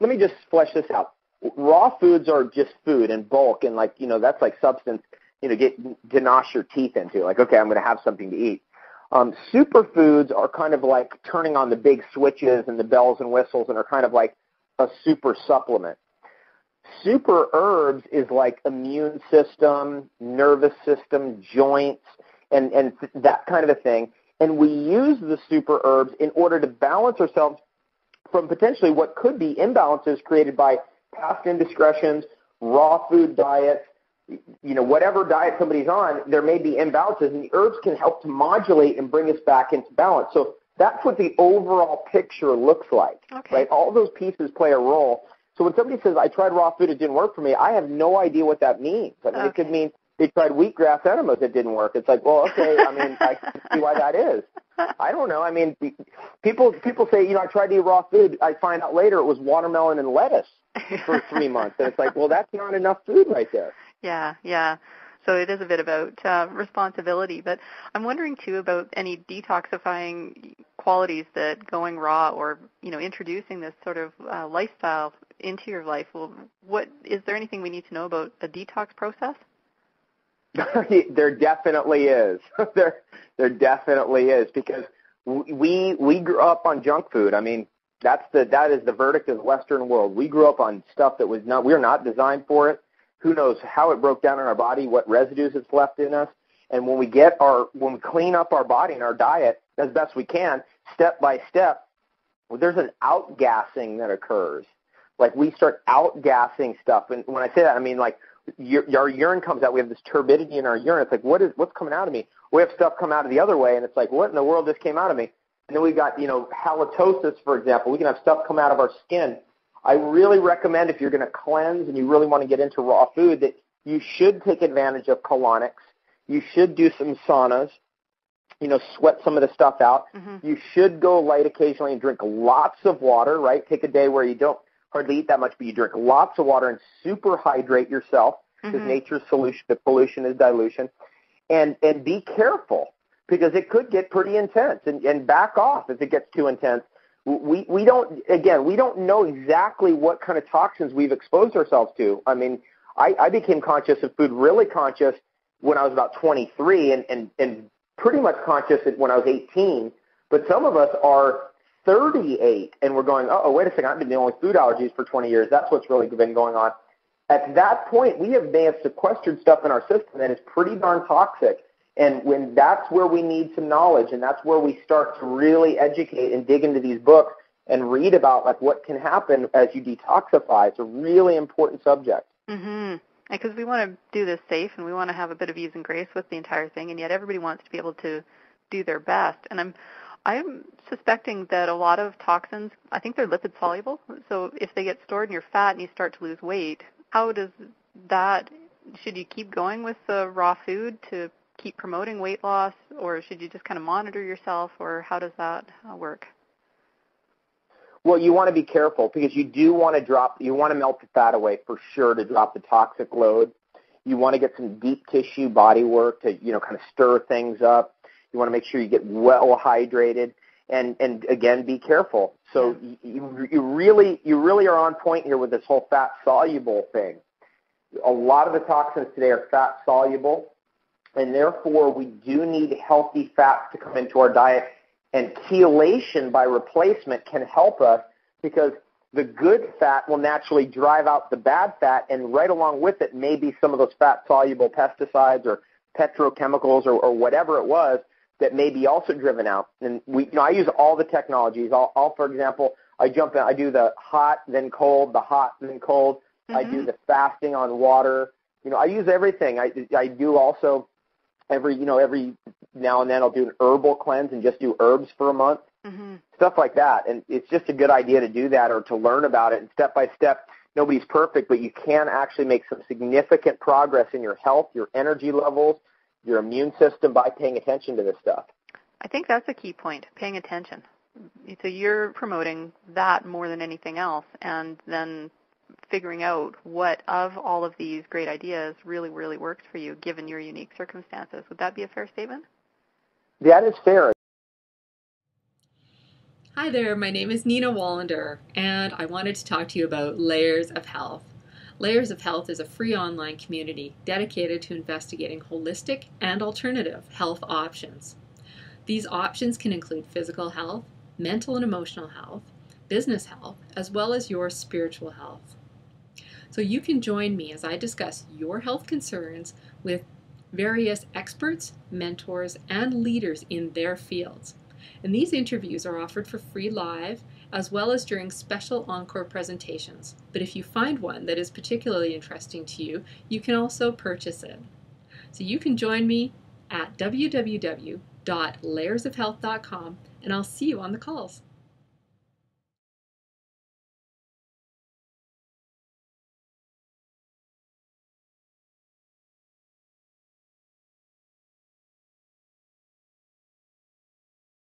let me just flesh this out. Raw foods are just food in bulk, and like, that's like substance, get to nosh your teeth into. Like, okay, I'm going to have something to eat. Superfoods are kind of like turning on the big switches and the bells and whistles, and are kind of like a super supplement. Super herbs is like immune system, nervous system, joints, and that kind of a thing. And we use the super herbs in order to balance ourselves from potentially what could be imbalances created by past indiscretions, raw food diets, whatever diet somebody's on, there may be imbalances, and the herbs can help to modulate and bring us back into balance. So that's what the overall picture looks like, right? All those pieces play a role. So when somebody says, I tried raw food, it didn't work for me, I have no idea what that means. I mean, It could mean they tried wheatgrass enemas, it didn't work. It's like, well, okay, I mean, I can see why that is. I don't know. I mean, people say, I tried to eat raw food. I find out later it was watermelon and lettuce for 3 months. And it's like, well, that's not enough food right there. Yeah. So it is a bit about responsibility. But I'm wondering, too, about any detoxifying qualities that going raw or, introducing this sort of lifestyle into your life. Well, is there anything we need to know about a detox process? There definitely is. There definitely is, because we grew up on junk food. I mean, that is the verdict of the Western world. We grew up on stuff that we were not designed for it. Who knows how it broke down in our body, what residues it's left in us. And when we clean up our body and our diet as best we can, step by step, there's an outgassing that occurs. Like, we start outgassing stuff. And when I say that, I mean, like, our urine comes out. We have this turbidity in our urine. It's like, what's coming out of me? We have stuff come out of the other way, and it's like, what in the world just came out of me? And then we've got, halitosis, for example. We can have stuff come out of our skin. I really recommend, if you're going to cleanse and you really want to get into raw food, that you should take advantage of colonics. You should do some saunas, sweat some of the stuff out. Mm-hmm. You should go light occasionally and drink lots of water, right? Take a day where you don't hardly eat that much, but you drink lots of water and super hydrate yourself, because nature's solution to pollution is dilution. And be careful, because it could get pretty intense, and back off if it gets too intense. We don't know exactly what kind of toxins we've exposed ourselves to. I mean, I became conscious of food, really conscious, when I was about 23, and pretty much conscious when I was 18. But some of us are 38, and we're going, wait a second, I've been dealing with food allergies for 20 years. That's what's really been going on. At that point, we may have sequestered stuff in our system that is pretty darn toxic. And when that's where we need some knowledge, and that's where we start to really educate and dig into these books and read about like what can happen as you detoxify. It's a really important subject. Mm-hmm. Because we want to do this safe, and we want to have a bit of ease and grace with the entire thing, and yet everybody wants to be able to do their best. And I'm suspecting that a lot of toxins, I think they're lipid soluble. So if they get stored in your fat and you start to lose weight, how does that, should you keep going with the raw food to keep promoting weight loss, or should you just kind of monitor yourself, or how does that work? Well, you want to be careful, because you want to melt the fat away for sure to drop the toxic load. You want to get some deep tissue body work to, kind of stir things up. You want to make sure you get well hydrated, and again, be careful. So you really are on point here with this whole fat soluble thing. A lot of the toxins today are fat soluble, and therefore we do need healthy fats to come into our diet. And chelation by replacement can help us, because the good fat will naturally drive out the bad fat, and right along with it may be some of those fat-soluble pesticides or petrochemicals or whatever it was that may be also driven out. And I use all the technologies. For example, I do the hot, then cold, the hot, then cold. Mm-hmm. I do the fasting on water. I use everything. I do also every now and then I'll do an herbal cleanse and just do herbs for a month, stuff like that. And it's just a good idea to do that, or to learn about it. And step by step, nobody's perfect, but you can actually make some significant progress in your health, your energy levels, your immune system by paying attention to this stuff. I think that's a key point, paying attention. So you're promoting that more than anything else, and then figuring out what of all of these great ideas really, really works for you given your unique circumstances. Would that be a fair statement? That is fair. Hi there, my name is Nina Wallinder, and I wanted to talk to you about Layers of Health. Layers of Health is a free online community dedicated to investigating holistic and alternative health options. These options can include physical health, mental and emotional health, business health, as well as your spiritual health. So you can join me as I discuss your health concerns with various experts, mentors, and leaders in their fields. And these interviews are offered for free live as well as during special encore presentations. But if you find one that is particularly interesting to you, you can also purchase it. So you can join me at www.layersofhealth.com, and I'll see you on the calls.